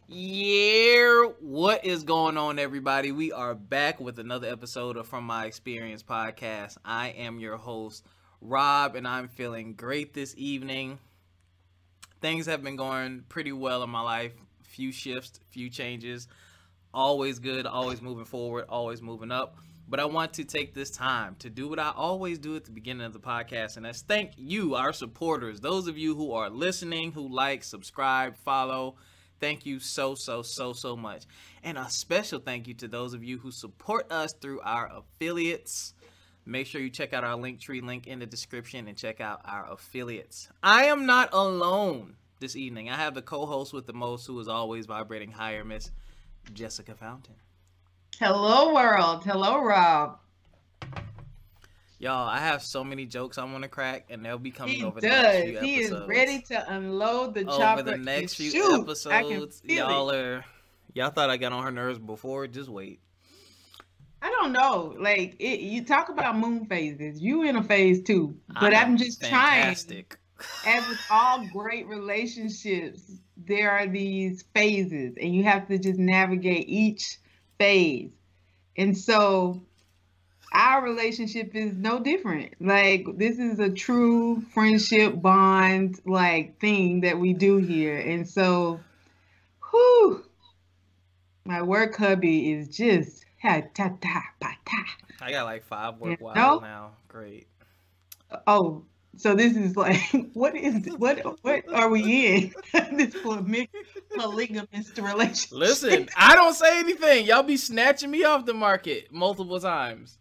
Yeah, what is going on, everybody? We are back with another episode of From My Experience podcast. I am your host, Rob, and I'm feeling great this evening. Things have been going pretty well in my life. Few shifts, few changes. Always good, always moving forward, always moving up. But I want to take this time to do what I always do at the beginning of the podcast, and that's thank you, our supporters, those of you who are listening, who like, subscribe, follow. Thank you so much. And a special thank you to those of you who support us through our affiliates. Make sure you check out our Linktree link in the description and check out our affiliates. I am not alone this evening. I have the co-host with the most, who is always vibrating higher, Miss Jessica Fountain. Hello, world. Hello, Rob. Y'all, I have so many jokes I want to crack, and they'll be coming over the next few episodes. He is ready to unload the chopper. Over the next few episodes, y'all thought I got on her nerves before. Just wait. I don't know. Like, you talk about moon phases. You in a phase too, but I'm just fantastic. Trying. As with all great relationships, there are these phases, and you have to just navigate each phase. And so our relationship is no different. Like, this is a true friendship bond like thing that we do here. And so, my work hubby is just I got like 5 work wives now. Great. Oh, so this is like, what are we in? This polygamous relationship. Listen, I don't say anything. Y'all be snatching me off the market multiple times.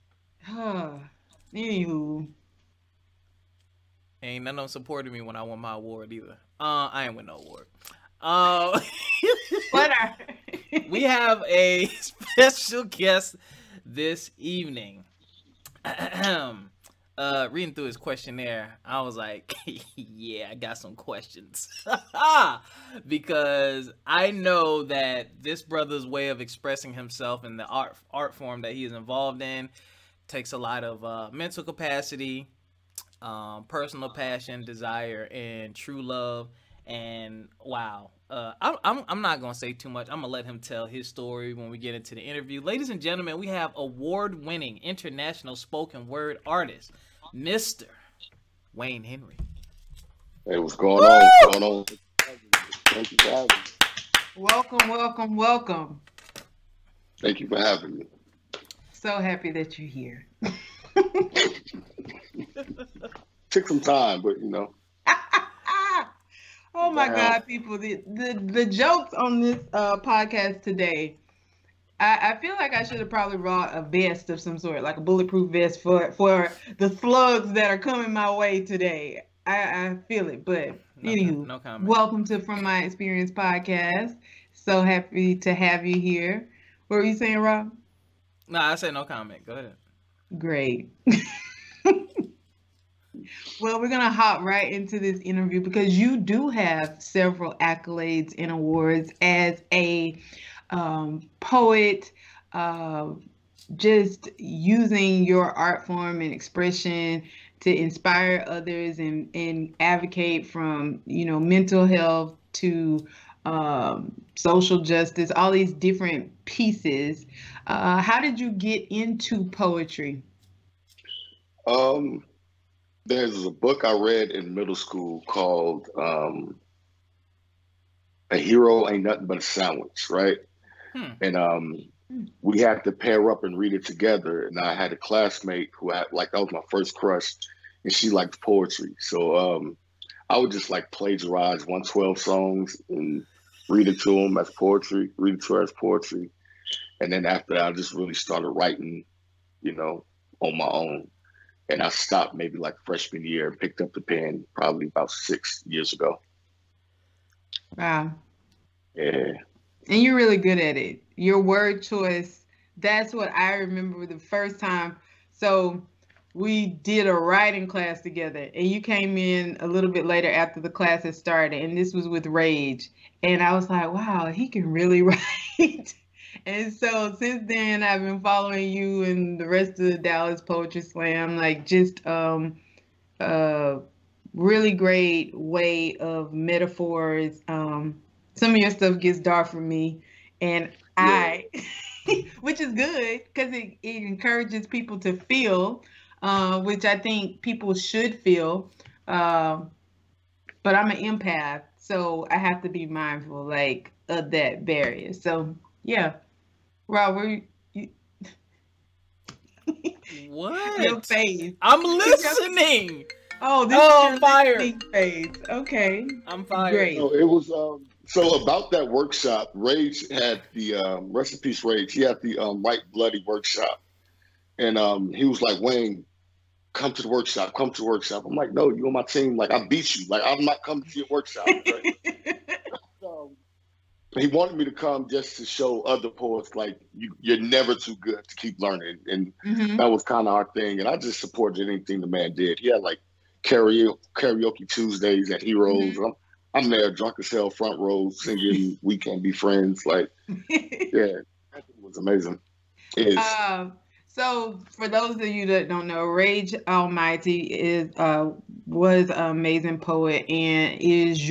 Anywho. Ain't none of them supporting me when I won my award either. I ain't win no award. We have a special guest this evening. Reading through his questionnaire, I was like, yeah, I got some questions. Because I know that this brother's way of expressing himself in the art form that he is involved in takes a lot of mental capacity, personal passion, desire, and true love. And wow, I'm not gonna say too much. I'm gonna let him tell his story when we get into the interview. Ladies and gentlemen, we have award-winning international spoken word artist, Mr. Wayne Henry. Hey, what's going on? What's going on? Thank you for having me. Welcome. Thank you for having me. So happy that you're here. Took some time, but you know. Oh my God, people! The jokes on this podcast today. I feel like I should have probably brought a vest of some sort, like a bulletproof vest for the slugs that are coming my way today. I feel it, but anywho, no comment. Welcome to From My Experience podcast. So happy to have you here. What were you saying, Rob? No, I said no comment. Go ahead. Great. Well, we're going to hop right into this interview because you do have several accolades and awards as a poet, just using your art form and expression to inspire others and advocate from, mental health to social justice, all these different pieces. How did you get into poetry? There's a book I read in middle school called A Hero Ain't Nothing But a Sandwich, right? And we had to pair up and read it together. And I had a classmate who had, that was my first crush, and she liked poetry. So I would just plagiarize 112 songs and read it to them as poetry, read it to her as poetry. And then after that, I just really started writing, on my own. And I stopped maybe freshman year and picked up the pen probably about 6 years ago. Wow. Yeah. And you're really good at it. Your word choice, that's what I remember the first time. So we did a writing class together, and you came in a little bit later after the class had started, and this was with Rage. And I was like, wow, he can really write. And so since then, I've been following you and the rest of the Dallas Poetry Slam, just really great way of metaphors, some of your stuff gets dark for me, and I, which is good because it encourages people to feel, which I think people should feel. But I'm an empath, so I have to be mindful, like, of that barrier. So yeah, Rob, what? Your face. I'm listening. Oh, this is your fire. listening phase. Okay. I'm fired. Great. No, it was so about that workshop. Rage had the rest in peace, Rage. He had the White Bloody workshop, and he was like, Wayne, come to the workshop. Come to the workshop. I'm like, no, you on my team. Like, I beat you. Like, I'm not coming to your workshop. Right? He wanted me to come just to show other poets like you're never too good to keep learning, and that was kind of our thing. And I just supported anything the man did. He had like karaoke Tuesdays at Heroes. I'm there drunk as hell, front row, singing "We Can't Be Friends." Like, yeah, that was amazing. It is. So for those of you that don't know, Rage Almighty was an amazing poet and is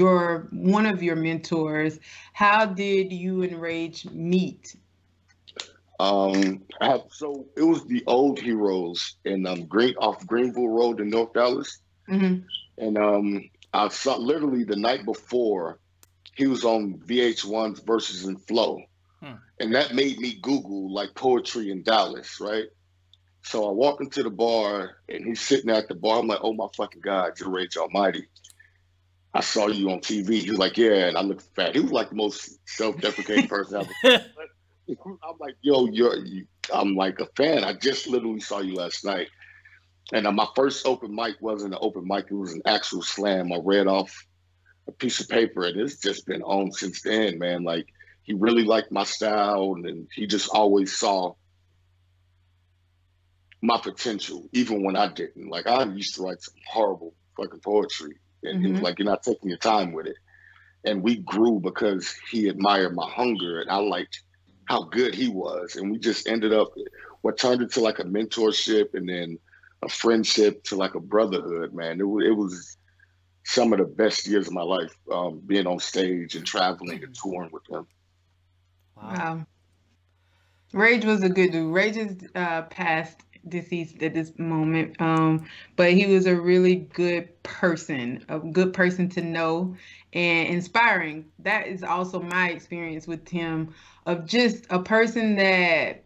one of your mentors. How did you and Rage meet? So it was the old Heroes in off Greenville Road in North Dallas, and I saw literally the night before he was on VH1's Verses and Flow. And that made me Google like poetry in Dallas, right? So I walk into the bar and he's sitting at the bar. I'm like, oh my fucking God, you're Rage Almighty. I saw you on TV. He was like, yeah, and I look fat. He was like the most self-deprecating person ever. I'm like, yo, I'm like a fan. I just literally saw you last night. And my first open mic wasn't an open mic. It was an actual slam. I read off a piece of paper and it's just been on since then, man. Like, he really liked my style, and he just always saw my potential, even when I didn't. Like, I used to write some horrible fucking poetry, and he was like, you're not taking your time with it. And we grew because he admired my hunger, and I liked how good he was. And we just ended up, what turned into like a mentorship and then a friendship to like a brotherhood, man. It was some of the best years of my life, being on stage and traveling and touring with him. Wow. Rage was a good dude. Rage is past deceased at this moment, but he was a really good person to know and inspiring. That is also my experience with him, of just a person that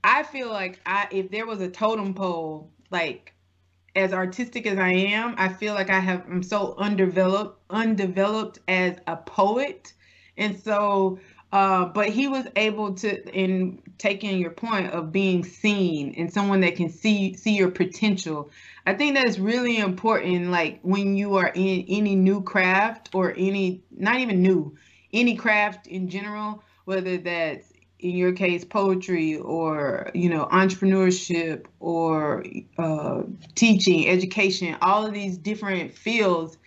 I feel like if there was a totem pole, like, as artistic as I am, I feel like I'm so undeveloped as a poet. And so but he was able to, in taking your point of being seen and someone that can see your potential. I think that's really important. Like, when you are in any new craft, or not even new, any craft in general, whether that's, in your case, poetry, or, entrepreneurship, or teaching, education, all of these different fields,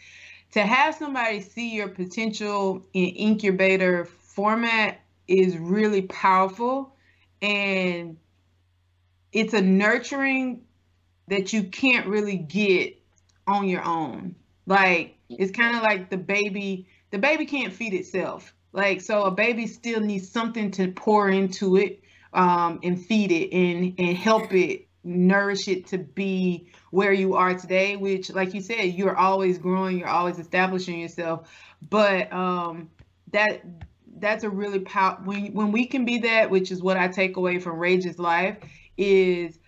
to have somebody see your potential in incubator format is really powerful, and it's a nurturing that you can't really get on your own. Like, it's kind of like the baby can't feed itself. Like, so a baby still needs something to pour into it, and feed it, and help it, nourish it to be where you are today, which, like you said, you're always growing, you're always establishing yourself. But that's a really when we can be that, which is what I take away from Rage's life, is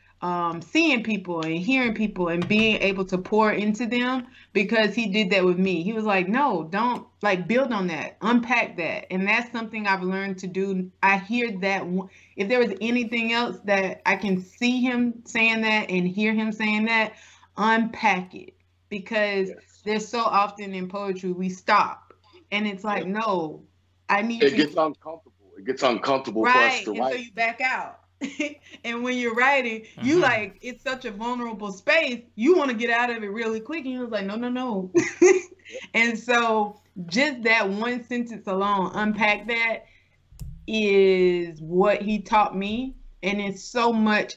seeing people and hearing people and being able to pour into them, because he did that with me. He was like, no, don't, like, build on that, unpack that. And that's something I've learned to do. I hear that if there was anything else that I can see him saying that and hear him saying that, unpack it. Because there's so often in poetry we stop, and it's like, no, I need it gets uncomfortable. It gets uncomfortable for us to write. So you back out. And when you're writing, you like, it's such a vulnerable space. You want to get out of it really quick. And he was like, no. And so just that one sentence alone, unpack that, is what he taught me. And it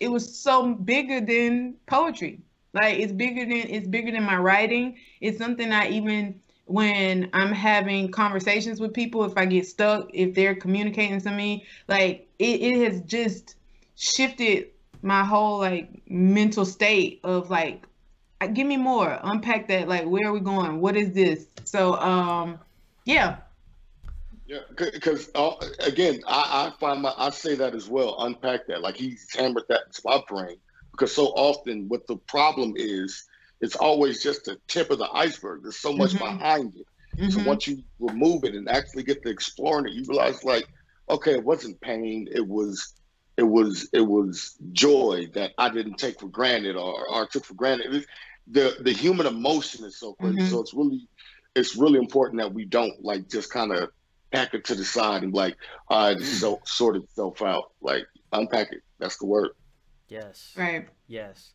was so bigger than poetry. Like, it's bigger than my writing. It's something I even when I'm having conversations with people, if I get stuck, if they're communicating to me, like it has just shifted my whole like mental state of like, give me more, unpack that, like where are we going, what is this? So yeah. Yeah, because again, I find I say that as well. Unpack that, like he's hammered that into my brain. Because so often, what the problem is, it's always just the tip of the iceberg. There's so much behind it. So once you remove it and actually get to exploring it, you realize, like, okay, it wasn't pain. It was joy that I didn't take for granted or took for granted. The human emotion is so crazy. So it's really important that we don't like just kind of pack it to the side and be like, all right, so sort itself out. Like, unpack it. That's the word. Yes. Right. Yes.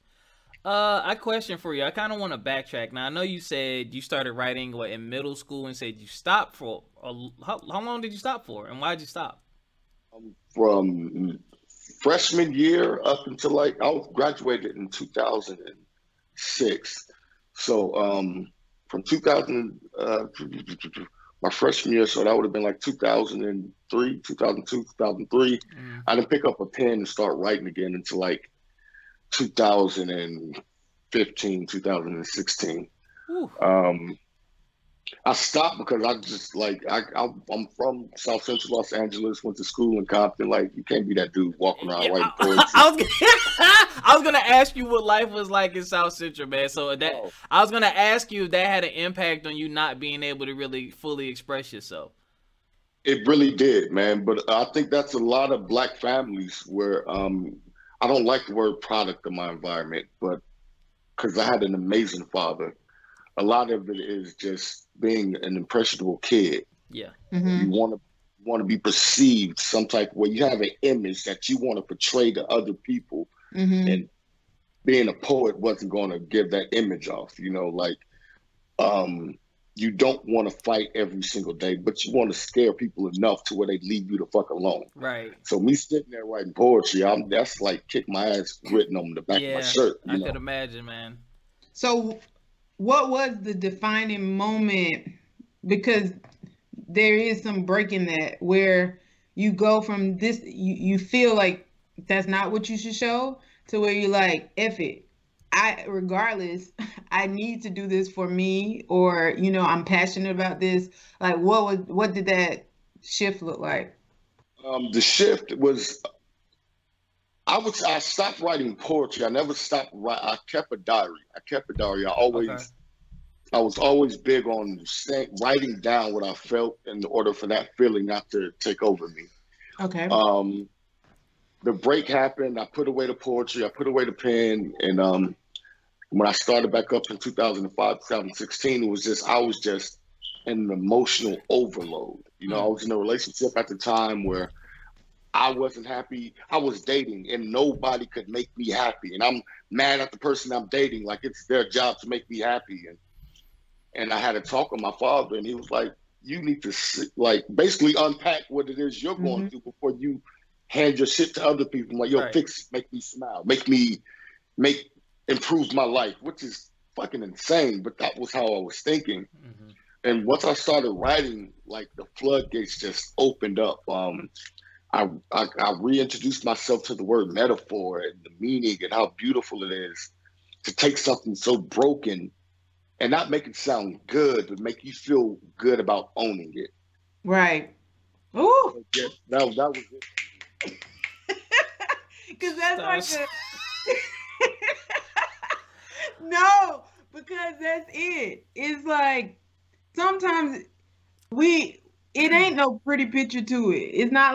I question for you. I kind of want to backtrack. Now, I know you said you started writing in middle school and said you stopped for how long did you stop for, and why did you stop? From freshman year up until like I was graduated in 2006. So from 2000 my freshman year, so that would have been like 2003, 2002, 2003. I didn't pick up a pen and start writing again until like 2015, 2016. I stopped because I just like I'm from South Central Los Angeles, went to school in Compton. Like, you can't be that dude walking around writing poetry. I was gonna ask you what life was like in South Central, man. So I was gonna ask you if that had an impact on you not being able to really fully express yourself. It really did, man. But I think that's a lot of Black families where I don't like the word product of my environment, but because I had an amazing father. A lot of it is just being an impressionable kid. Yeah. You want to be perceived some type of way. You have an image that you want to portray to other people. And being a poet wasn't going to give that image off. You know, like you don't want to fight every single day, but you want to scare people enough to where they leave you the fuck alone. Right. So me sitting there writing poetry, that's like kick my ass written on the back of my shirt. I could imagine, man. So what was the defining moment? Because there is some break in that where you go from this, you feel like that's not what you should show, to where you're like, F it. Regardless, I need to do this for me, or, I'm passionate about this. Like, what did that shift look like? The shift was, I stopped writing poetry. I never stopped writing. I kept a diary. I was always big on writing down what I felt in order for that feeling not to take over me. Okay. The break happened. I put away the poetry. I put away the pen. And when I started back up in 2005, 2016, I was just in an emotional overload. I was in a relationship at the time where I wasn't happy. I was dating and nobody could make me happy. And I'm mad at the person I'm dating. Like, it's their job to make me happy. And I had a talk with my father, and he was like, you need to basically unpack what it is you're going through before you hand your shit to other people. I'm like, yo, make me smile, improve my life, which is fucking insane. But that was how I was thinking. And once I started writing, like, the floodgates just opened up. I reintroduced myself to the word metaphor and the meaning and how beautiful it is to take something so broken and not make it sound good, but make you feel good about owning it. Right. Ooh. Yeah, that was it. Because that's like no, because that's it. It's like sometimes it ain't no pretty picture to it. It's not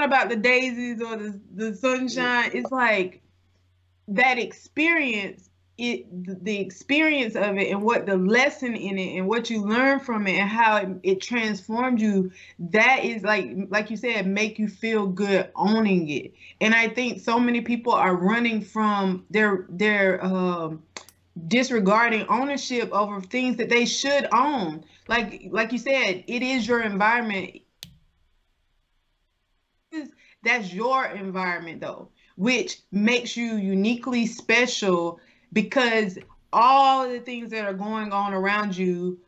about the daisies or the sunshine. It's like that experience. The experience of it and what the lesson in it and what you learn from it and how it transformed you, that is like you said, make you feel good owning it. And I think so many people are running from their disregarding ownership over things that they should own. Like you said, it is your environment. That's your environment though, which makes you uniquely special, because all of the things that are going on around you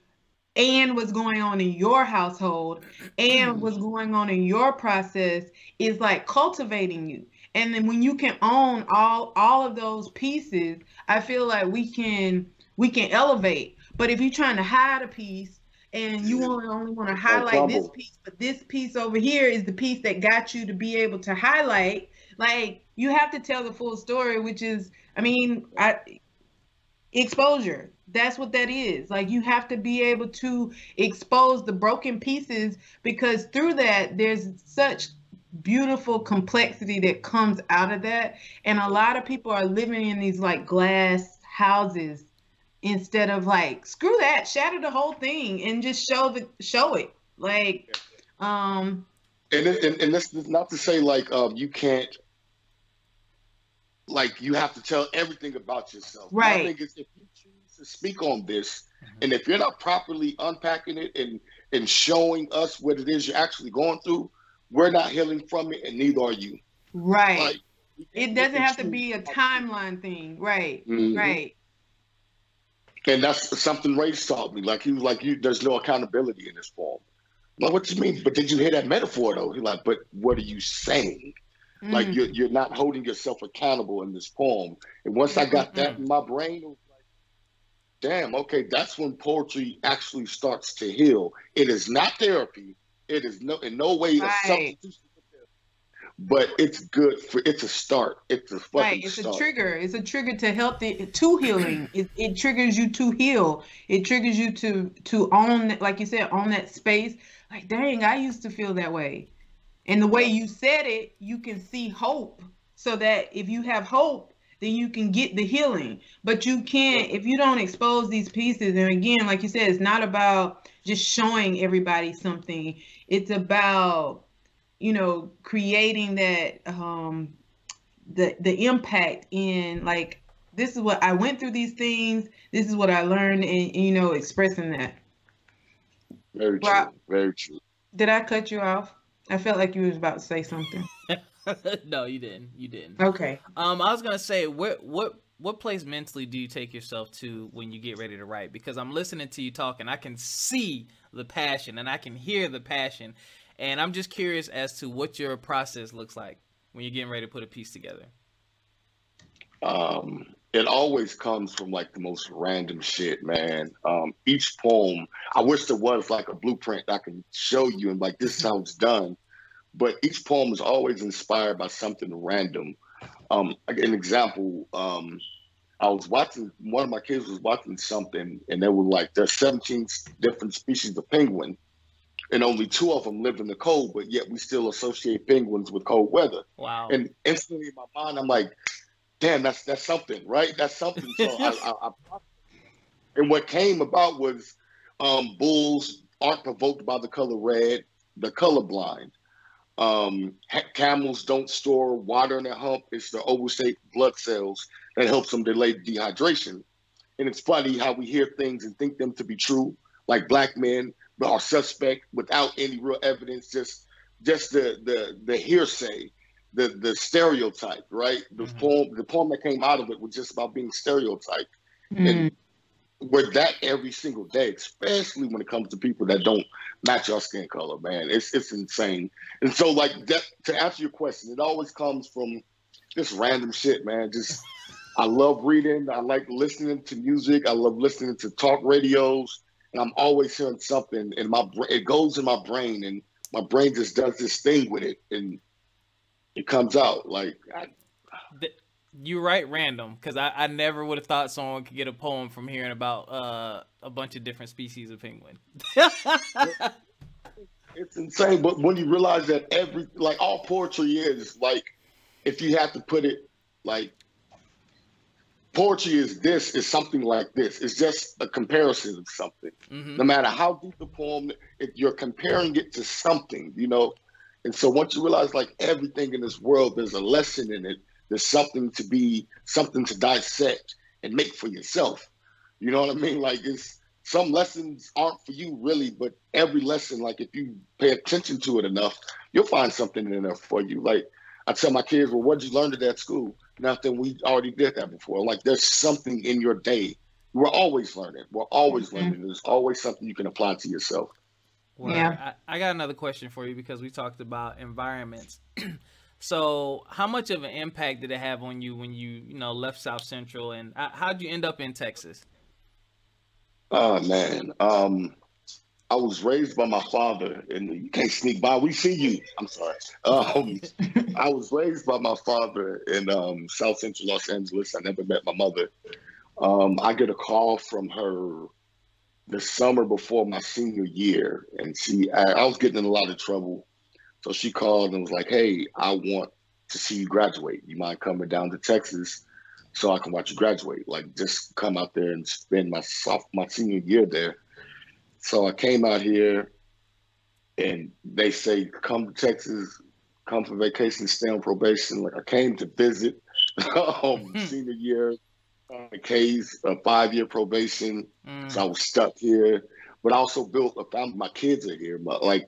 and what's going on in your household and what's going on in your process is like cultivating you. And then when you can own all of those pieces, I feel like we can elevate. But if you're trying to hide a piece and you only want to highlight this piece, but this piece over here is the piece that got you to be able to highlight, like you have to tell the full story, which is, I mean, exposure. That's what that is. Like you have to be able to expose the broken pieces, because through that there's such beautiful complexity that comes out of that. And a lot of people are living in these like glass houses instead of like, screw that, shatter the whole thing and just show it. Like and this is not to say like you can't, like you have to tell everything about yourself. Right. My thing is, if you choose to speak on this, and if you're not properly unpacking it and showing us what it is you're actually going through, we're not healing from it, and neither are you. Right. Like, it doesn't have to be a timeline thing. Right. Mm-hmm. Right. And that's something Ray taught me. Like he was like, there's no accountability in this form. Like, what do you mean? But did you hear that metaphor though? He's like, but what are you saying? Like you're not holding yourself accountable in this poem. And once I got that in my brain, it was like, damn, okay, that's when poetry actually starts to heal. It is not therapy. It is in no way a substitution for therapy. But it's good it's a start. It's a fucking start. It's a trigger. It's a trigger to healing. It triggers you to heal. It triggers you to own, like you said, own that space. Like, dang, I used to feel that way. And the way you said it, you can see hope, so that if you have hope, then you can get the healing. But you can't, if you don't expose these pieces. And again, like you said, it's not about just showing everybody something. It's about, creating that, the impact in, like, this is what I went through, these things, this is what I learned, and expressing that. Very true. Very true. Did I cut you off? I felt like you was about to say something. No, you didn't. Okay. I was gonna say, what place mentally do you take yourself to when you get ready to write? Because I'm listening to you talk, and I can see the passion, and I can hear the passion, and I'm just curious as to what your process looks like when you're getting ready to put a piece together. It always comes from like the most random shit, man. Each poem, I wish there was like a blueprint I can show you and like, this sounds done. But each poem is always inspired by something random. An example, I was watching, one of my kids was watching something, and they were like, there's 17 different species of penguin, and only 2 of them live in the cold, but yet we still associate penguins with cold weather. Wow. And instantly in my mind, I'm like, damn, that's something, right? That's something. So and what came about was bulls aren't provoked by the color red, they're colorblind. Camels don't store water in their hump. It's the overstate blood cells that helps them delay dehydration. And it's funny how we hear things and think them to be true, like black men are suspect without any real evidence, just the hearsay. The stereotype, right? The poem that came out of it was just about being stereotyped. And we're that every single day, especially when it comes to people that don't match our skin color, man. It's insane. And so like that, to answer your question, it always comes from just random shit, man. Just I love reading, I like listening to music, I love listening to talk radios, and I'm always hearing something in my brain. It goes in my brain, and my brain just does this thing with it, and it comes out like. You write random, because I never would have thought someone could get a poem from hearing about a bunch of different species of penguin. It's insane, but when you realize that all poetry is, like, if you have to put it, like, poetry is something like this. It's just a comparison of something. No matter how deep the poem, if you're comparing it to something, And so once you realize, like, everything in this world, there's a lesson in it. There's something to dissect and make for yourself. You know what I mean? Like, some lessons aren't for you really, but every lesson, like, if you pay attention to it enough, you'll find something in there for you. Like, I tell my kids, well, what did you learn today at school? Nothing. We already did that before. Like, there's something in your day we're always learning. We're always learning. There's always something you can apply to yourself. Well, yeah. I got another question for you because we talked about environments. So how much of an impact did it have on you when you left South Central, and how'd you end up in Texas? Oh man. I was raised by my father, and you can't sneak by. We see you. I'm sorry. I was raised by my father in South Central Los Angeles. I never met my mother. I get a call from her the summer before my senior year, and I was getting in a lot of trouble. So she called and was like, "Hey, I want to see you graduate. You mind coming down to Texas so I can watch you graduate? Like, just come out there and spend my senior year there." So I came out here, and they say, "Come to Texas, come for vacation, stay on probation." Like, I came to visit senior year, K's 5-year probation. So I was stuck here, but I also built a family. My kids are here, but like,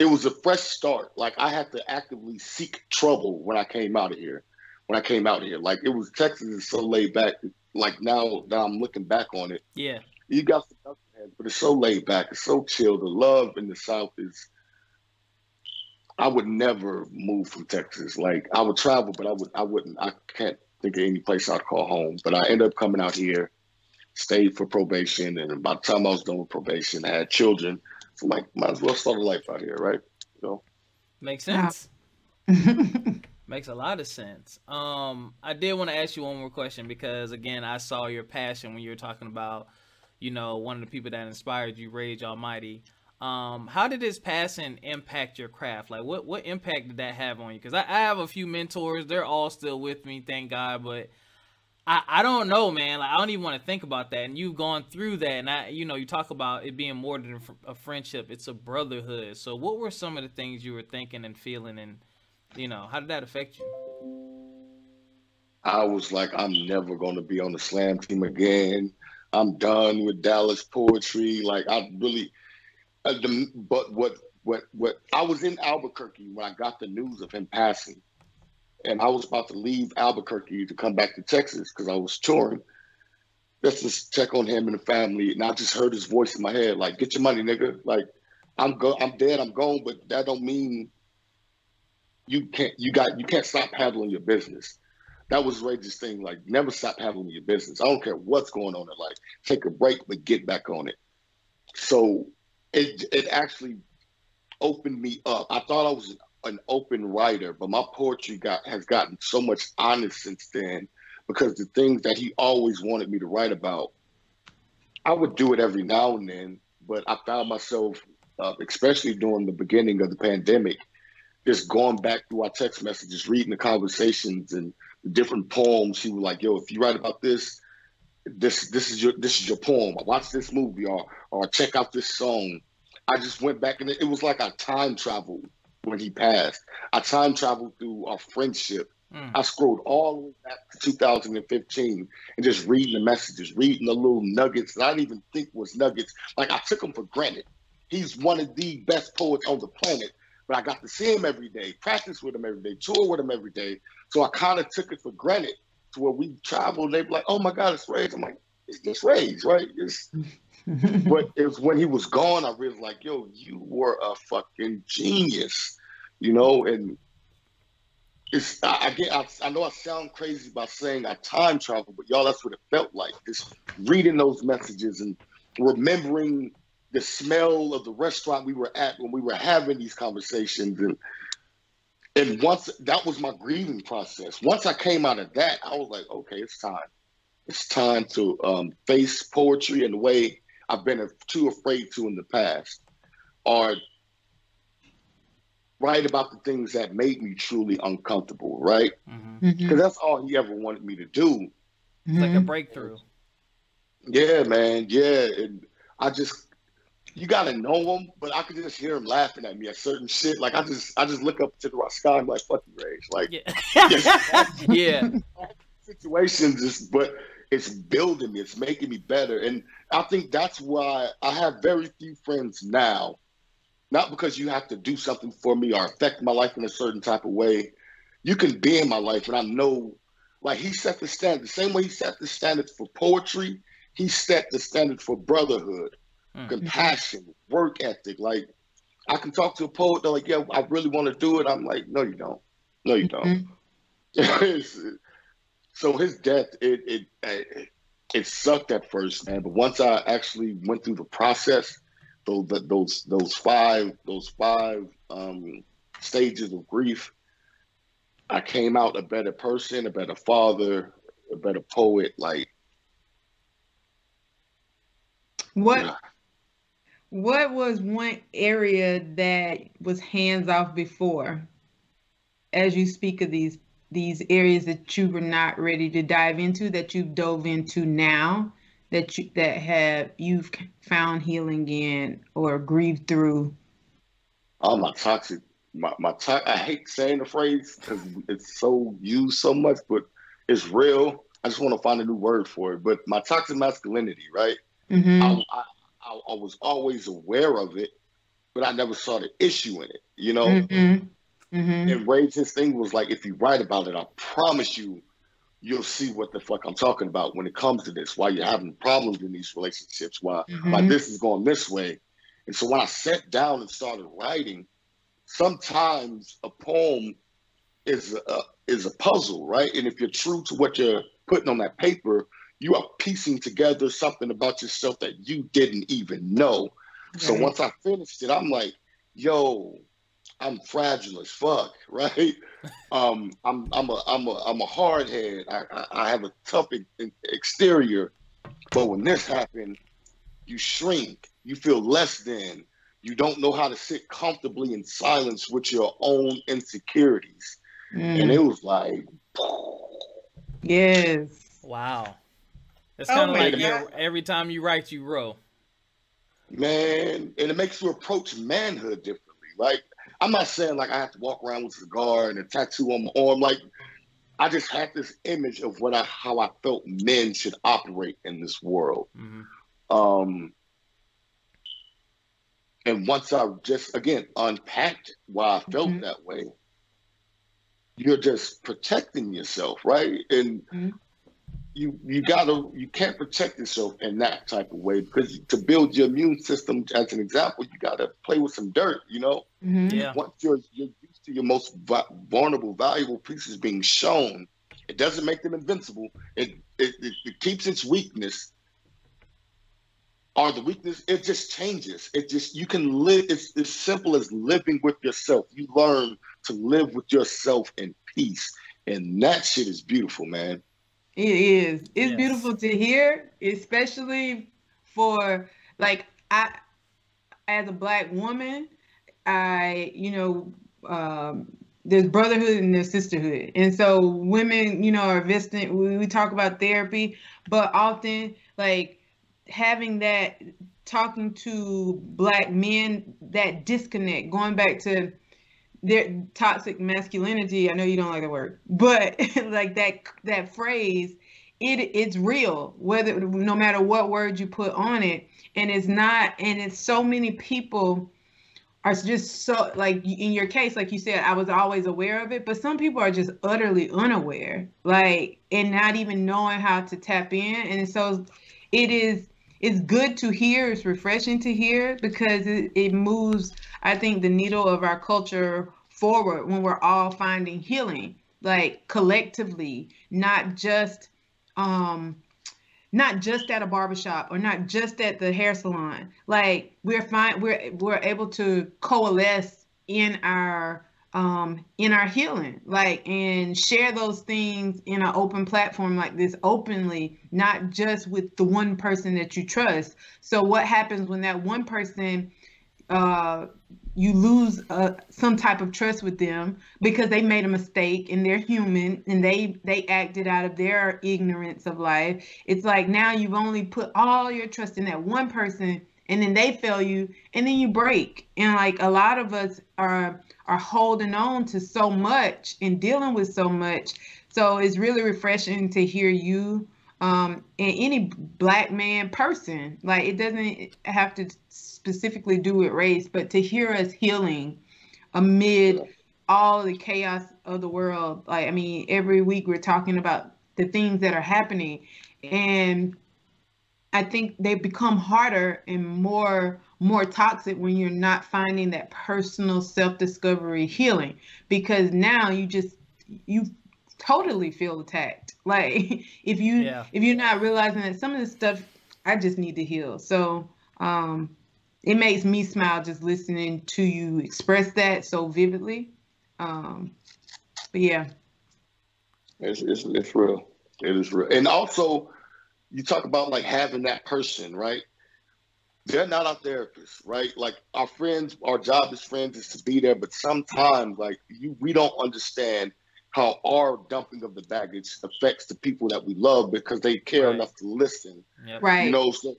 it was a fresh start. Like, I had to actively seek trouble when I came out of here. Like, Texas is so laid back. Like, now that I'm looking back on it, yeah, you got some knuckleheads, but it's so laid back. It's so chill. The love in the South is. I would never move from Texas. Like, I would travel, but I wouldn't. I can't think of any place I'd call home. But I ended up coming out here, stayed for probation, and by the time I was done with probation, I had children. So, like, might as well start a life out here, right? Makes sense. Makes a lot of sense. I did want to ask you one more question because, again, I saw your passion when you were talking about, one of the people that inspired you, Rage Almighty. How did this passion impact your craft? Like, what impact did that have on you? Because I have a few mentors. They're all still with me, thank God, but I don't know, man. Like, I don't even want to think about that. And you've gone through that, and you talk about it being more than a friendship; it's a brotherhood. So, what were some of the things you were thinking and feeling, and how did that affect you? I was like, I'm never going to be on the slam team again. I'm done with Dallas poetry. Like, I really, but what I was in Albuquerque when I got the news of him passing. And I was about to leave Albuquerque to come back to Texas because I was touring. Let's just check on him and the family. And I just heard his voice in my head, like, "Get your money, nigga. Like, I'm dead, I'm gone, but that don't mean you can't stop handling your business." That was Rage's thing, like, never stop handling your business. I don't care what's going on in life. Take a break, but get back on it. So it actually opened me up. I thought I was an open writer, but my poetry has gotten so much honest since then, because the things that he always wanted me to write about, I would do it every now and then, but I found myself, especially during the beginning of the pandemic, just going back through our text messages, reading the conversations and the different poems. He was like, "Yo, if you write about this is your poem. Watch this movie or check out this song." I just went back, and it was like I time traveled when he passed. I time traveled through our friendship. I scrolled all the way back to 2015 and just reading the messages, reading the little nuggets that I didn't even think was nuggets. Like, I took him for granted. He's one of the best poets on the planet, but I got to see him every day, practice with him every day, tour with him every day. So I kind of took it for granted to where we traveled. They'd be like, "Oh my God, it's Rage." I'm like, "It's just Rage, right?" But it was when he was gone, I realized, like, "Yo, you were a fucking genius," and I know I sound crazy by saying I time travel, but y'all, that's what it felt like. Just reading those messages and remembering the smell of the restaurant we were at when we were having these conversations. And once that was my grieving process. Once I came out of that, I was like, okay, it's time. It's time to face poetry in the way I've been too afraid to in the past, or write about the things that made me truly uncomfortable, right? Because that's all he ever wanted me to do. It's like a breakthrough. Yeah, man. Yeah. And you gotta know him, but I could just hear him laughing at me at certain shit. Like, I just look up to the sky and I'm like, "Fuck you, Rage." Like, yeah. Situations, but it's building me. It's making me better. And I think that's why I have very few friends now. Not because you have to do something for me or affect my life in a certain type of way. You can be in my life, and I know, like, he set the standard. The same way he set the standard for poetry, he set the standard for brotherhood, compassion, work ethic. Like, I can talk to a poet, they're like, yeah, I really want to do it. I'm like, no, you don't. No, you don't. So his death, it sucked at first, man. But once I actually went through the process, those five stages of grief, I came out a better person, a better father, a better poet. Like, what was one area that was hands off before, as you speak of these areas that you were not ready to dive into, that you've dove into now, that you've found healing in or grieved through? Oh, my toxic. I hate saying the phrase because it's so used so much, but it's real. I just want to find a new word for it. But my toxic masculinity, right? I was always aware of it, but I never saw the issue in it, you know? And Ray's his thing was like, if you write about it, I promise you'll see what the fuck I'm talking about when it comes to this, why you're having problems in these relationships, why this is going this way. And so when I sat down and started writing, sometimes a poem is a puzzle, right? And if you're true to what you're putting on that paper, you are piecing together something about yourself that you didn't even know. Right. So once I finished it, I'm like, yo, I'm fragile as fuck, right? I'm a hard head. I have a tough exterior, but when this happened, you shrink. You feel less than. You don't know how to sit comfortably in silence with your own insecurities. And it was like, yes. Wow. It's kind of like every time you write, you row. Man, and it makes you approach manhood differently. Like, I'm not saying like I have to walk around with a cigar and a tattoo on my arm. Like, I just had this image of how I felt men should operate in this world. And once I just, again, unpacked why I felt that way, you're just protecting yourself, right? And you can't protect yourself in that type of way, because to build your immune system, as an example, you gotta play with some dirt, you know? Yeah. Once you're used to your most vulnerable, valuable pieces being shown, it doesn't make them invincible. It keeps its weakness. Or the weakness, it just changes. You can live, it's as simple as living with yourself. You learn to live with yourself in peace. And that shit is beautiful, man. It is. It's beautiful to hear, especially for, like, as a Black woman, there's brotherhood and there's sisterhood. And so women, are visiting, we talk about therapy, but often, like, having that, talking to Black men, that disconnect, going back to their toxic masculinity. I know you don't like the word, but like that phrase, it's real, no matter what word you put on it. And it's so many people are just so, like in your case, like you said, I was always aware of it, but some people are just utterly unaware, like, and not even knowing how to tap in. And so it's good to hear. It's refreshing to hear, because it moves, I think, the needle of our culture forward when we're all finding healing, like collectively, not just at a barbershop or not just at the hair salon. Like, we're able to coalesce in our healing, like, and share those things in an open platform like this, openly, not just with the one person that you trust. So what happens when that one person, you lose some type of trust with them because they made a mistake and they're human and they acted out of their ignorance of life? It's like, now you've only put all your trust in that one person, and then they fail you, and then you break. And like, a lot of us are holding on to so much and dealing with so much. So it's really refreshing to hear you, and any Black man, person, like, it doesn't have to specifically do with race, but to hear us healing amid all the chaos of the world. Like, I mean, every week we're talking about the things that are happening, and I think they become harder and more toxic when you're not finding that personal self-discovery healing, because now you totally feel attacked. Like if you're not realizing that some of this stuff I just need to heal. So it makes me smile just listening to you express that so vividly. But yeah. It's real. It is real. And also you talk about like having that person, right? They're not our therapists, right? Like our friends, our job as friends is to be there, but sometimes like we don't understand how our dumping of the baggage affects the people that we love because they care enough to listen. Yep. Right. You know, so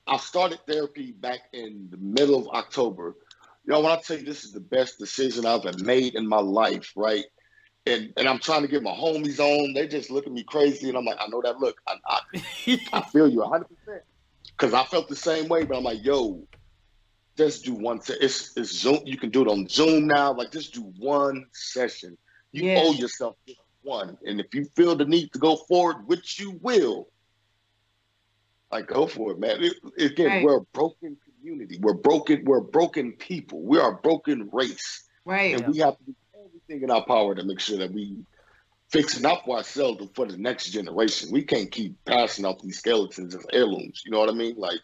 I started therapy back in the middle of October. You know, when I tell you this is the best decision I've ever made in my life, right? And I'm trying to get my homies on. They just look at me crazy, and I'm like, I know that look. I feel you 100%. Because I felt the same way, but I'm like, yo, just do one. It's Zoom. You can do it on Zoom now. Like, just do one session. You owe yourself just one. And if you feel the need to go forward, which you will, like, go for it, man. Again, we're a broken community. We're broken people. We are a broken race. Right. And we have to do everything in our power to make sure that we fix it not for ourselves, but for the next generation. We can't keep passing out these skeletons as heirlooms. You know what I mean? Like,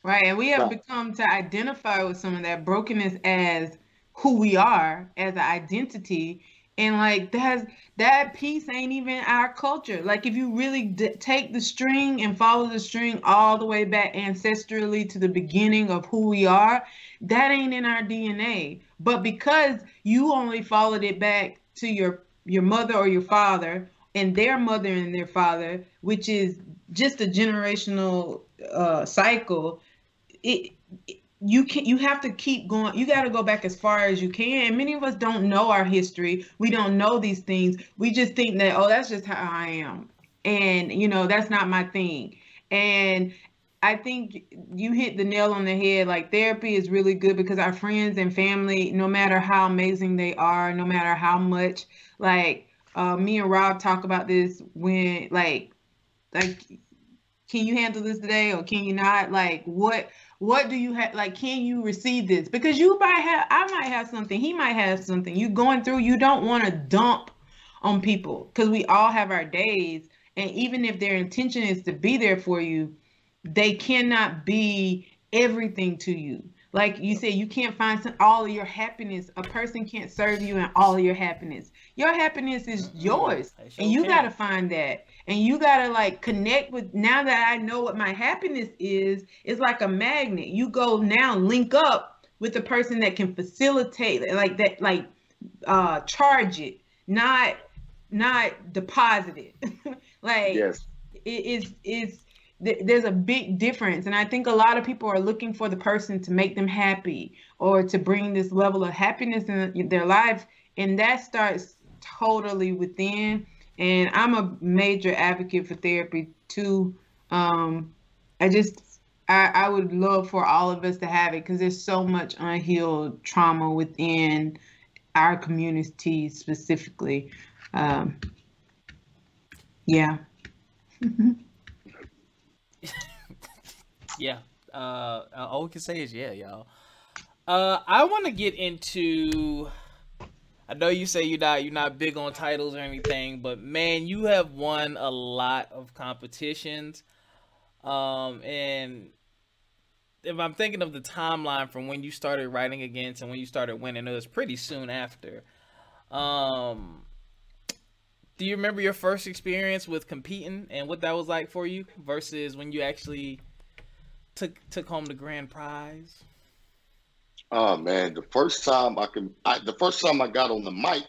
right. And we have become to identify with some of that brokenness as who we are, as an identity. And like that piece ain't even our culture. Like if you really take the string and follow the string all the way back ancestrally to the beginning of who we are, that ain't in our DNA. But because you only followed it back to your mother or your father and their mother and their father, which is just a generational cycle, you have to keep going. You got to go back as far as you can. And many of us don't know our history. We don't know these things. We just think that, oh, that's just how I am. And, you know, that's not my thing. And I think you hit the nail on the head. Like therapy is really good because our friends and family, no matter how amazing they are, no matter how much, like me and Rob talk about this when like, can you handle this today or can you not? Like what do you have? Like, can you receive this? Because I might have something, he might have something. You going through, you don't want to dump on people because we all have our days. And even if their intention is to be there for you, they cannot be everything to you. Like you said, you can't find all of your happiness. A person can't serve you in all of your happiness. Your happiness is yours. And you got to find that. And you got to like connect with, now that I know what my happiness is, it's like a magnet. You go now link up with the person that can facilitate like that, like charge it, not deposit it. Like it is there's a big difference. And I think a lot of people are looking for the person to make them happy or to bring this level of happiness in their life. And that starts totally within. And I'm a major advocate for therapy too. I would love for all of us to have it because there's so much unhealed trauma within our community specifically. Yeah. Yeah. All we can say is yeah, y'all. I want to get into. I know you say you're not big on titles or anything, but man, you have won a lot of competitions. And if I'm thinking of the timeline from when you started writing against and when you started winning, it was pretty soon after. Do you remember your first experience with competing and what that was like for you versus when you actually took home the grand prize? Oh man, the first time I got on the mic,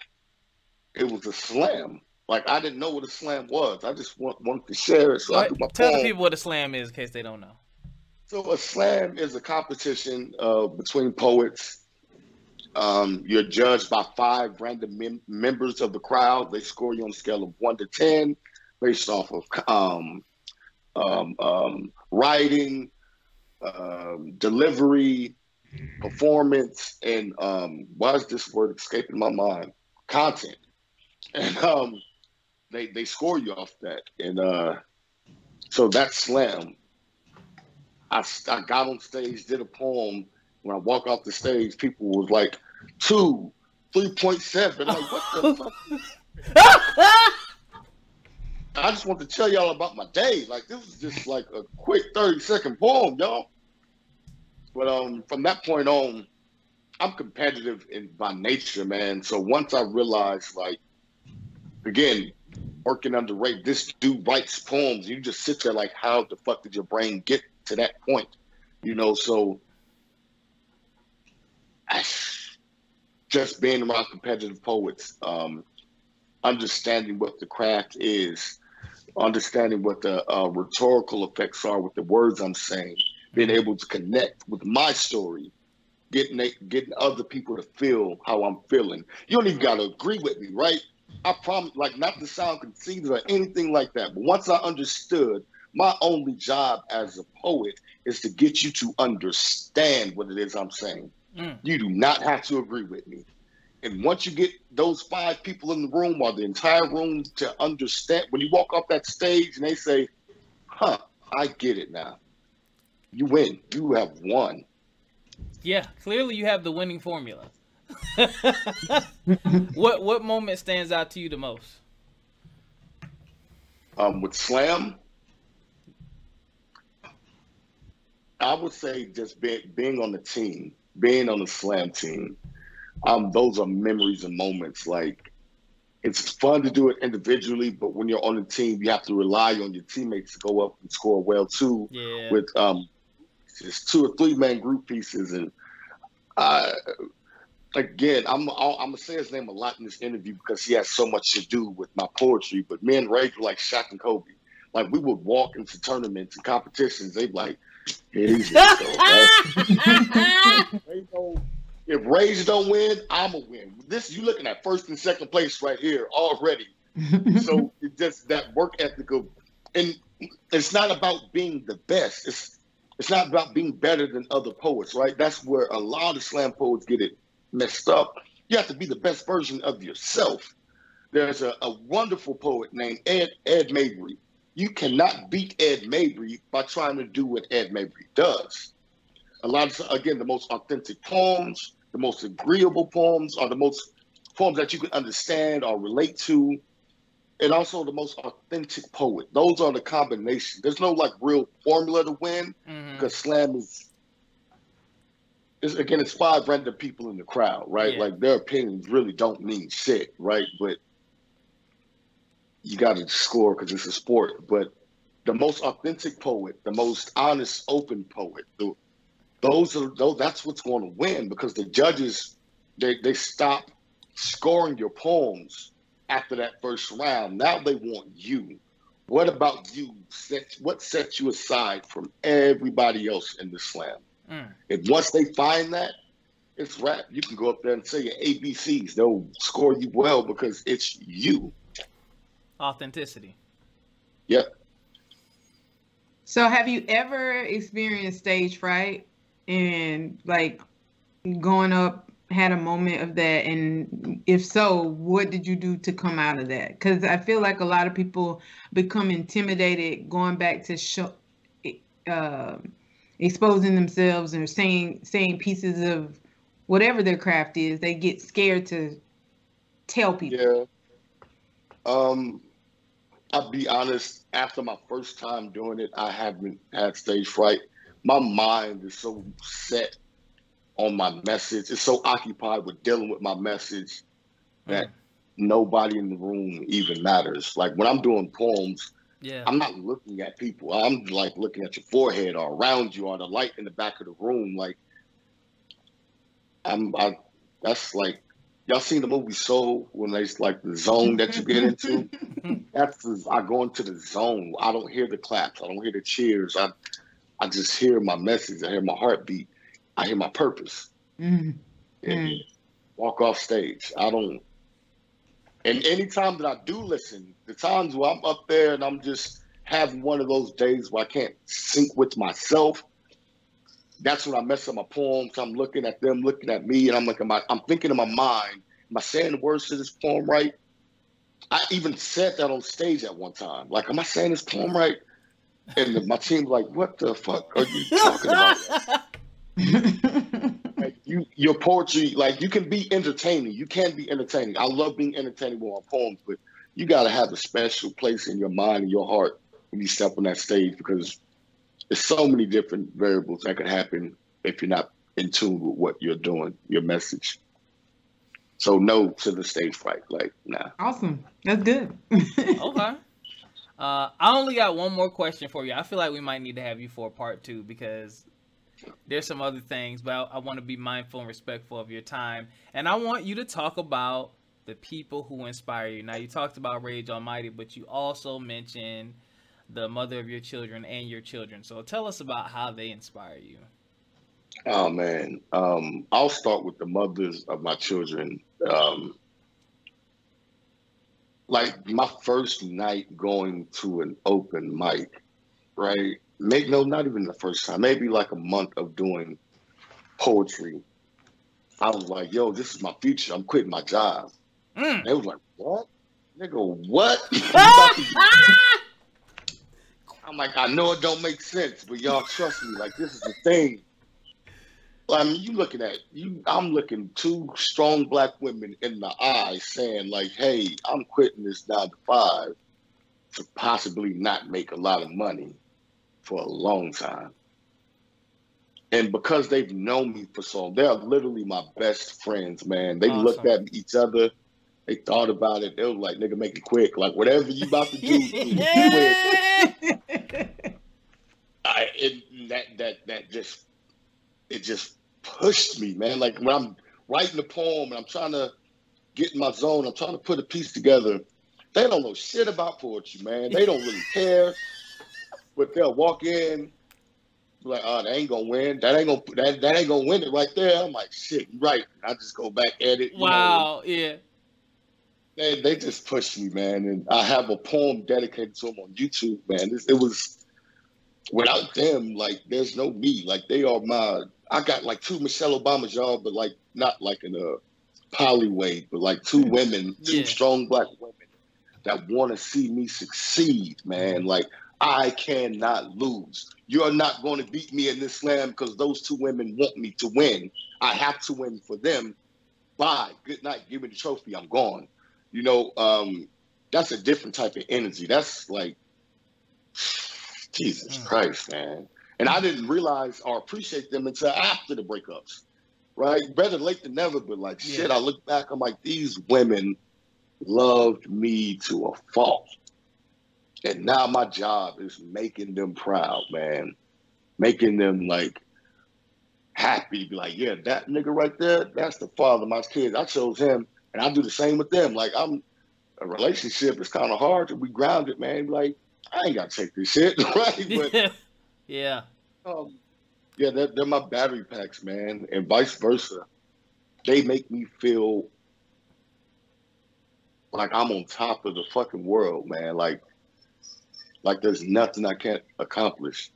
it was a slam. Like I didn't know what a slam was. I just wanted to share it. So I do my tell the people what a slam is in case they don't know. So a slam is a competition between poets. You're judged by 5 random members of the crowd. They score you on a scale of 1 to 10 based off of writing, delivery, performance, and why is this word escaping my mind? Content. And they score you off that. And So that slam, I got on stage, did a poem. When I walk off the stage, people was like, 2, 3.7. Like, what the fuck? I just want to tell y'all about my day. Like, this was just like a quick 30-second poem, y'all. But from that point on, I'm competitive by nature, man. So once I realized, like, again, working under Ray, this dude writes poems. You just sit there like, how the fuck did your brain get to that point? You know, so just being around competitive poets, understanding what the craft is, understanding what the rhetorical effects are with the words I'm saying, being able to connect with my story, getting other people to feel how I'm feeling. You don't even got to agree with me, right? I promise, like, not to sound conceited or anything like that, but once I understood, my only job as a poet is to get you to understand what it is I'm saying. You do not have to agree with me. And once you get those 5 people in the room or the entire room to understand, when you walk off that stage and they say, huh, I get it now. You win. You have won. Yeah, clearly you have the winning formula. What moment stands out to you the most? With slam, I would say just being on the team, being on the slam team. Those are memories and moments. Like, it's fun to do it individually, but when you're on the team, you have to rely on your teammates to go up and score well too. Yeah. With just 2 or 3 man group pieces, and again, I'm gonna say his name a lot in this interview because he has so much to do with my poetry. But me and Ray were like Shaq and Kobe. Like, we would walk into tournaments and competitions. They'd be like, "Here these go." If Rays don't win, I'm a win. You looking at first and second place right here already. So it's just that work ethic of, and it's not about being the best. It's not about being better than other poets, right? That's where a lot of slam poets get it messed up. You have to be the best version of yourself. There's a wonderful poet named Ed Mabry. You cannot beat Ed Mabry by trying to do what Ed Mabry does. A lot of, again, the most authentic poems, the most agreeable poems, are the most poems that you can understand or relate to, and also the most authentic poet. Those are the combination. There's no like real formula to win, because slam is again, it's 5 random people in the crowd, right? Yeah. Like, their opinions really don't mean shit, right? But you got to score because it's a sport. But the most authentic poet, the most honest, open poet, that's what's going to win, because the judges, they stop scoring your poems after that first round. Now they want you. What about you? What sets you aside from everybody else in the slam? And once they find that, it's rap. You can go up there and say your ABCs. They'll score you well because it's you. Authenticity. Yep. So have you ever experienced stage fright and, like, going up, had a moment of that? And if so, what did you do to come out of that? Because I feel like a lot of people become intimidated going back to exposing themselves or saying pieces of whatever their craft is. They get scared to tell people. Yeah. I'll be honest, after my first time doing it, I haven't had stage fright. My mind is so set on my message. It's so occupied with dealing with my message that nobody in the room even matters. Like, when I'm doing poems, I'm not looking at people. I'm like looking at your forehead or around you or the light in the back of the room. Like, that's like, y'all seen the movie Soul, when they like the zone that you get into? I go into the zone. I don't hear the claps. I don't hear the cheers. I just hear my message. I hear my heartbeat. I hear my purpose. And walk off stage. And anytime that I do listen, the times where I'm up there and I'm just having one of those days where I can't sync with myself, that's when I mess up my poems. I'm looking at them, looking at me, and I'm thinking in my mind, am I saying the words to this poem right? I even said that on stage at one time. Like, am I saying this poem right? And my team's like, what the fuck are you talking about? Like your poetry, like you can be entertaining. You can be entertaining. I love being entertaining with my poems, but you got to have a special place in your mind and your heart when you step on that stage, because there's so many different variables that could happen if you're not in tune with what you're doing, your message. So no to the stage fright. Like, nah. Awesome. That's good. Okay. I only got one more question for you. I feel like we might need to have you for a part 2 because there's some other things, but I want to be mindful and respectful of your time. And I want you to talk about the people who inspire you. Now, you talked about Rage Almighty, but you also mentioned the mother of your children and your children. So tell us about how they inspire you. Oh, man. I'll start with the mothers of my children. Like my first night going to an open mic, right? Not even the first time, maybe like a month of doing poetry. I was like, yo, this is my future. I'm quitting my job. They was like, what? Nigga, what? I'm like, I know it don't make sense, but y'all trust me. Like, this is the thing. I mean, I'm looking 2 strong Black women in the eye saying like, hey, I'm quitting this 9 to 5 to possibly not make a lot of money for a long time. And because they've known me for so long, they're literally my best friends, man. They looked at each other, they thought about it, they were like, nigga, make it quick. Like, whatever you about to do, do it. It just pushed me, man. Like when I'm writing a poem and I'm trying to get in my zone, I'm trying to put a piece together. They don't know shit about poetry, man. They don't really care. But they'll walk in, like, oh, they ain't gonna win. That ain't gonna win it right there. I'm like, shit, you're right. I just go back at it. Wow, yeah. They just push me, man. And I have a poem dedicated to them on YouTube, man. It was without them, like, there's no me. Like, they are I got like 2 Michelle Obamas, y'all, but like not like in a poly way, but like 2 women, 2 strong Black women that want to see me succeed, man. Like, I cannot lose. You're not going to beat me in this slam because those 2 women want me to win. I have to win for them. Bye. Good night. Give me the trophy. I'm gone. You know, that's a different type of energy. That's like, Jesus Christ, man. And I didn't realize or appreciate them until after the breakups, right? Better late than never, but like, shit, I look back, I'm like, these women loved me to a fault. And now my job is making them proud, man. Making them like happy to be like, yeah, that nigga right there, that's the father of my kids. I chose him, and I do the same with them. Like, a relationship is kind of hard to be grounded, man. Like, I ain't got to take this shit, right? But yeah. They're my battery packs, man, and vice versa. They make me feel like I'm on top of the fucking world, man. Like there's nothing I can't accomplish.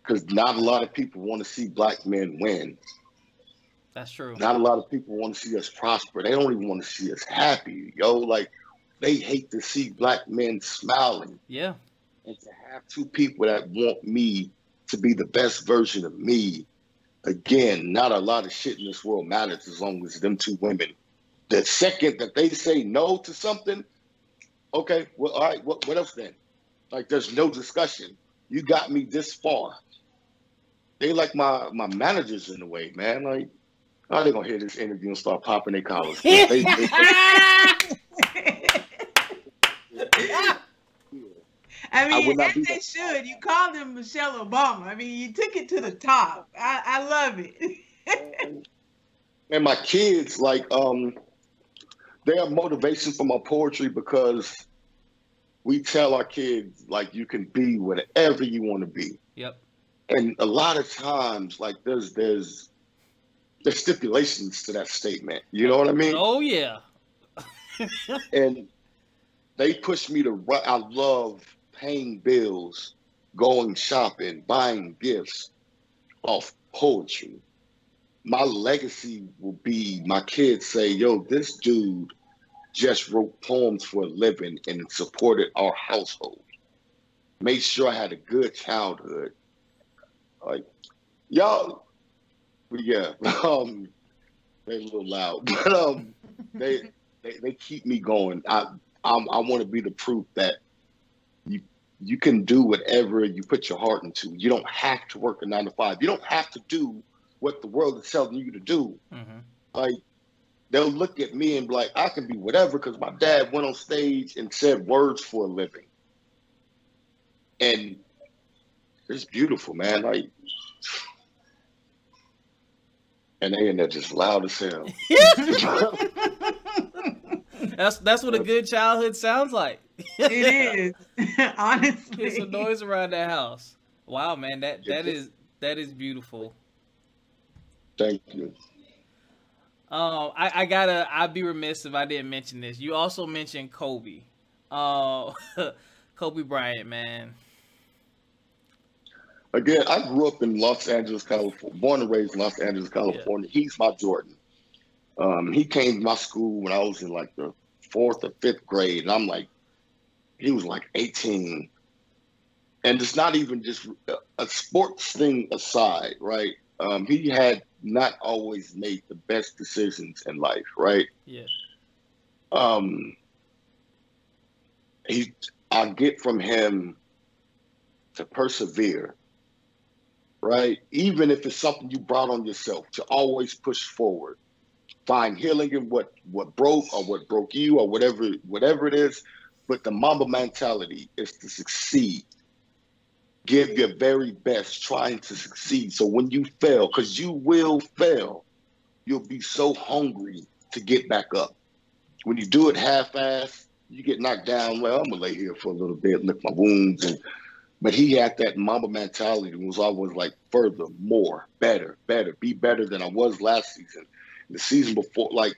Because not a lot of people want to see Black men win. That's true. Not a lot of people want to see us prosper. They don't even want to see us happy, yo. Like, they hate to see Black men smiling. Yeah. And to have 2 people that want me to be the best version of me, again, not a lot of shit in this world matters as long as them 2 women. The second that they say no to something, okay, well, all right, what else then? Like, there's no discussion. You got me this far. They like my managers in a way, man. Like, oh, they're going to hear this interview and start popping their collars. I mean, as they should. You called him Michelle Obama. I mean, you took it to the top. I love it. And my kids, like, they are motivation for my poetry because we tell our kids, like, you can be whatever you want to be. Yep. And a lot of times, like, there's stipulations to that statement. You know what I mean? Oh, yeah. And they push me to write. I love paying bills, going shopping, buying gifts off poetry. My legacy will be my kids say, yo, this dude just wrote poems for a living and supported our household. made sure I had a good childhood. Like y'all, yeah, they're a little loud, but they keep me going. I want to be the proof that you can do whatever you put your heart into. You don't have to work a 9 to 5. You don't have to do what the world is telling you to do. Mm-hmm. Like they'll look at me and be like, I can be whatever because my dad went on stage and said words for a living. And it's beautiful, man. Like, and they in there just loud as hell. That's what a good childhood sounds like. It is. Honestly. It's a noise around that house. Wow, man, that is beautiful. Thank you. I'd be remiss if I didn't mention this. You also mentioned Kobe. Kobe Bryant, man. Again, I grew up in Los Angeles, California, born and raised in Los Angeles, California. Yeah. He's my Jordan. He came to my school when I was in like the 4th or 5th grade, and I'm like, he was like 18. And it's not even just a sports thing aside, right? He had not always made the best decisions in life, right? Yeah. I get from him to persevere, right? Even if it's something you brought on yourself, to always push forward, find healing in what broke or what broke you or whatever it is. But the Mamba mentality is to succeed. Give your very best trying to succeed. So when you fail, because you will fail, you'll be so hungry to get back up. When you do it half-assed, you get knocked down. Well, I'm going to lay here for a little bit, lick my wounds. But he had that Mamba mentality. It was always like further, more, better, be better than I was last season. The season before, like,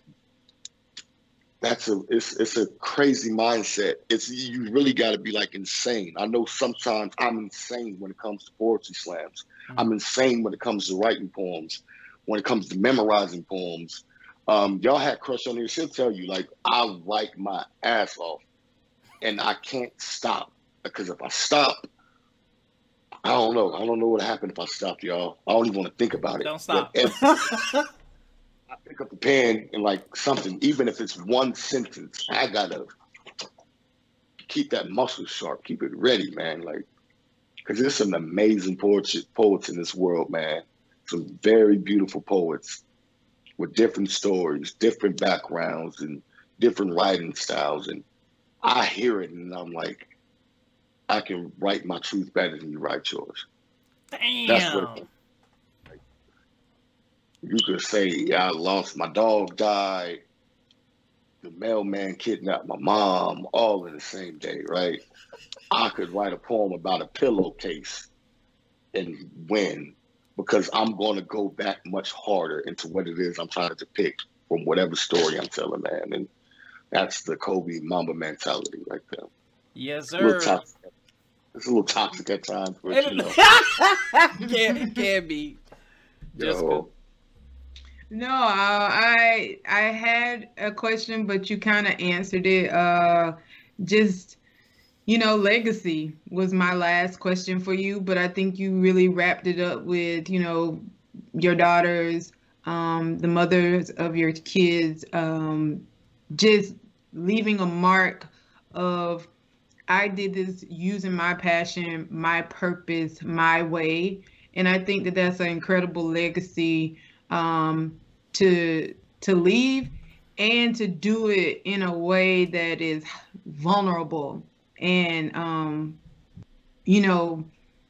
it's a crazy mindset. You really got to be like insane. I know sometimes I'm insane when it comes to poetry slams. Mm-hmm. I'm insane when it comes to writing poems, when it comes to memorizing poems. Y'all had Crush on here. She'll tell you, like, I write my ass off and I can't stop, because if I stop, I don't know. I don't know what happened if I stopped, y'all. I don't even want to think about it. Don't stop. I pick up the pen and like something, even if it's one sentence, I gotta keep that muscle sharp, keep it ready, man. Like, because there's some amazing poets in this world, man. Some very beautiful poets with different stories, different backgrounds, and different writing styles. And I hear it, and I'm like, I can write my truth better than you write yours. Damn. That's what. You could say, yeah, I lost my dog, died, the mailman kidnapped my mom, all in the same day, right? I could write a poem about a pillowcase and win, because I'm going to go back much harder into what it is I'm trying to depict from whatever story I'm telling, man. And that's the Kobe Mamba mentality right there. Yes, sir. It's a little toxic at times, but you know. Can be. Jessica. No, I had a question, but you kind of answered it. Just, legacy was my last question for you, but I think you really wrapped it up with, your daughters, the mothers of your kids, just leaving a mark of, I did this using my passion, my purpose, my way. And I think that that's an incredible legacy to leave, and to do it in a way that is vulnerable, and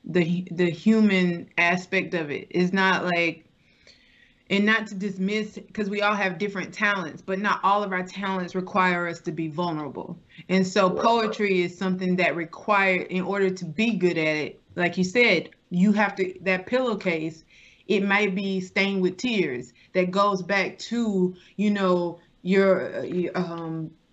the human aspect of it is not like, and not to dismiss, because we all have different talents, but not all of our talents require us to be vulnerable. And so poetry is something that required, in order to be good at it, like you said, you have to, that pillowcase, it might be stained with tears. That goes back to,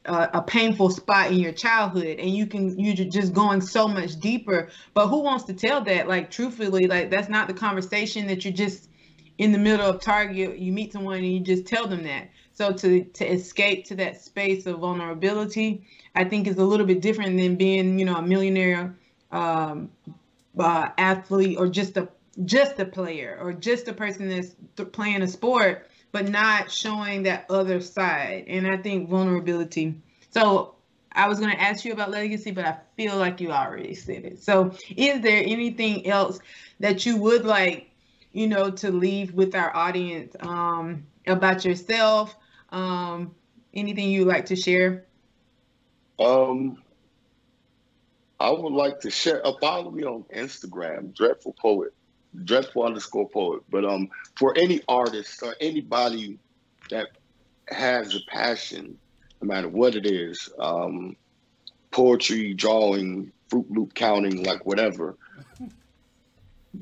a painful spot in your childhood, and you're just going so much deeper. But who wants to tell that? Like, truthfully, like, that's not the conversation that you're just in the middle of Target, you meet someone and you just tell them that. So to escape to that space of vulnerability, I think is a little bit different than being, a millionaire athlete, or just a player, or just a person that's playing a sport, but not showing that other side. And I think vulnerability. So I was going to ask you about legacy, but I feel like you already said it. So is there anything else that you would like, to leave with our audience about yourself? Anything you'd like to share? I would like to share. Follow me on Instagram, Dreadful Poet, Dreadful_Poet. But for any artist or anybody that has a passion, no matter what it is, poetry, drawing, Fruit Loop counting, like whatever,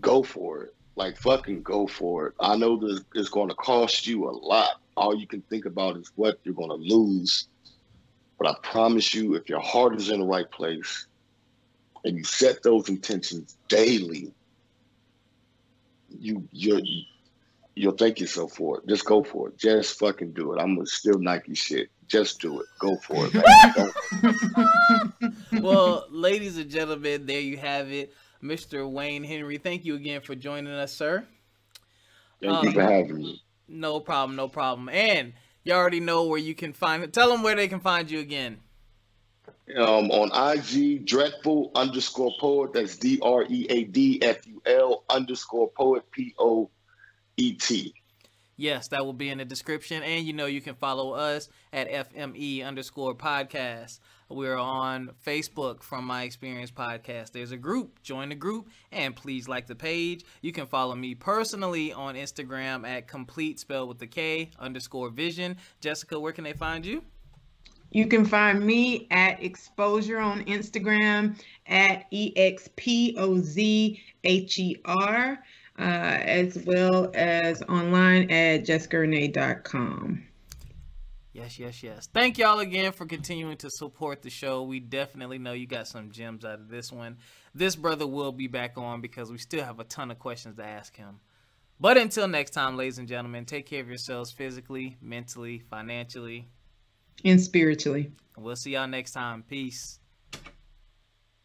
go for it. Like fucking go for it. I know that it's going to cost you a lot. All you can think about is what you're going to lose. But I promise you, if your heart is in the right place and you set those intentions daily, you'll thank yourself for it. Just go for it. Just fucking do it. I'm gonna steal Nike shit. Just do it. Go for it, man. Well, ladies and gentlemen, there you have it. Mr. Wayne Henry, thank you again for joining us, sir. Thank you for having me. No problem, no problem. And you already know where you can find it. Tell them where they can find you again. On IG, Dreadful_Poet. That's DREADFUL_Poet, POET. Yes, that will be in the description. And you can follow us at FME_podcast. We're on Facebook, From My Experience Podcast. There's a group. Join the group and please like the page. You can follow me personally on Instagram at complete, spelled with the K, _vision. Jessica, where can they find you? You can find me at Exposure on Instagram at EXPOZHER, as well as online at jessicarenee.com. Yes. Thank y'all again for continuing to support the show. We definitely know you got some gems out of this one. This brother will be back on because we still have a ton of questions to ask him. But until next time, ladies and gentlemen, take care of yourselves physically, mentally, financially, and spiritually. We'll see y'all next time. Peace.